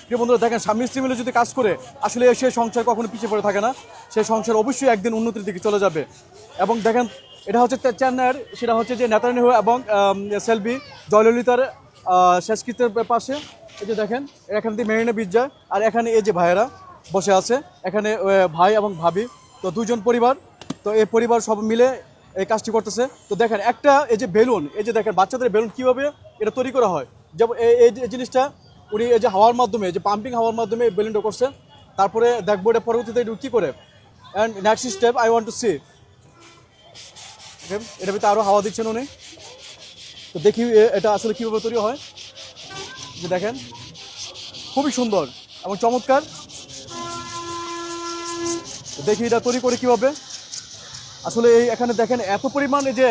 প্রিয় বন্ধুরা দেখেন, স্বামী স্ত্রী মিলে যদি কাজ করে আসলে সে সংসার কখনো পিছিয়ে পড়ে থাকে না, সে সংসার অবশ্যই একদিন উন্নতির দিকে চলে যাবে। এবং দেখেন এটা হচ্ছে চেন্নাইয়ের, সেটা হচ্ছে যে নেতানিয়াহু এবং সেলবি জয়ললিতার শেষকৃত্যের পাশে। এই যে দেখেন এখান থেকে মেরিনা বিচ যায়, আর এখানে এই যে ভাইয়েরা বসে আছে, এখানে ভাই এবং ভাবি, তো দুজন পরিবার, তো এই পরিবার সব মিলে এই কাজটি করতেছে। তো দেখেন একটা এই যে বেলুন, এই যে দেখেন বাচ্চাদের বেলুন কীভাবে এটা তৈরি করা হয়, যেমন এই জিনিসটা উনি এই যে হাওয়ার মাধ্যমে, যে পাম্পিং হাওয়ার মাধ্যমে বেলুনটা করছে। তারপরে দেখবো এটা পরবর্তীতে এটা কী করে। And next step I want to see, এটা ভিতরে আরও হাওয়া দিচ্ছেন উনি। তো দেখি এটা আসলে কীভাবে তৈরি হয়। যে দেখেন খুবই সুন্দর এবং চমৎকার। দেখি এটা তৈরি করে কীভাবে। আসলে এই এখানে দেখেন এত পরিমাণে যে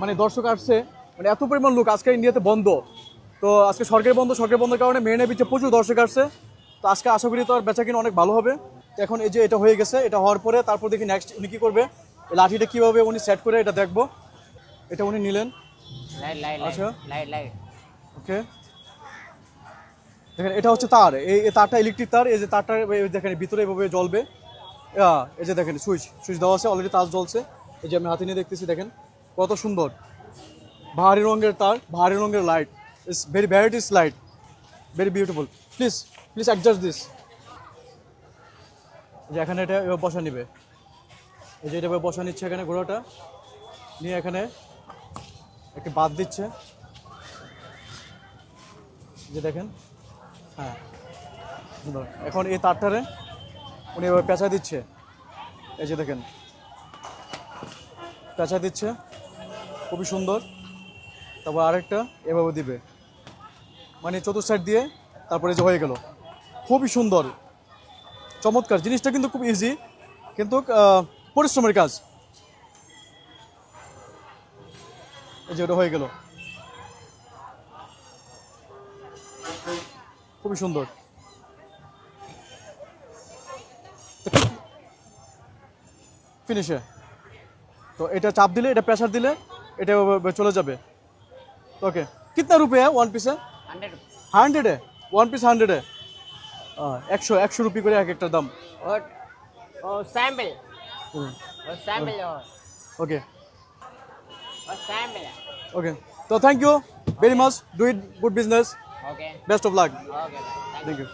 মানে দর্শক আসছে, মানে এত পরিমাণ লোক। আজকে ইন্ডিয়াতে বন্ধ, তো আজকে সরকারি বন্ধের কারণে মেরিনা বিচে প্রচুর দর্শক আসছে। তো আজকে আশা করি তো আর বেচা কিনা অনেক ভালো হবে। তো এখন এই যে এটা হয়ে গেছে, এটা হওয়ার পরে তারপর দেখি নেক্সট উনি কী করবে, এই লাঠিটা কীভাবে উনি সেট করে এটা দেখবো। এটা উনি নিলেন, আচ্ছা ওকে। দেখেন এটা হচ্ছে তার, এই তারটা ইলেকট্রিক তার। এই যে তারটা দেখেন ভিতরে এভাবে জ্বলবে। এই যে দেখেন সুইচ দেওয়া আছে, অলরেডি তার জ্বলছে। এই যে আমি হাতে নিয়ে দেখতেছি, দেখেন কত সুন্দর ভারী রঙের তার, ভারী রঙের light. It's very varieties light, very beautiful. Please adjust this. যে এখানে এটা এবার বসা নিবে, এই যে এটা বসা নিচ্ছে এখানে, ঘোড়াটা নিয়ে এখানে একটি বাদ দিচ্ছে। যে দেখেন, হ্যাঁ সুন্দর। এখন এই তারটারে উনি এবার পেঁচা দিচ্ছে, এই যে দেখেন পেঁচা দিচ্ছে, খুবই সুন্দর। তারপর আরেকটা এভাবে দিবে, মানে চতুর্থ সাইড দিয়ে, তারপরে যে হয়ে গেল। খুবই সুন্দর, চমৎকার। জিনিসটা কিন্তু খুব ইজি, কিন্তু পরিশ্রমের কাজ। এই যে ওটা হয়ে গেল, খুবই সুন্দর। ফিনিশে তো এটা চাপ দিলে, এটা প্রেশার দিলে এটা চলে যাবে। ओके, कितना रुपये है वन पीस है? 100 है, वन पीस 100 है। 100 रुपये করে এক একটা দাম। और सैंपल ओके और सैंपल ओके, तो thank you very much, do it good business, okay best of luck, okay thank you.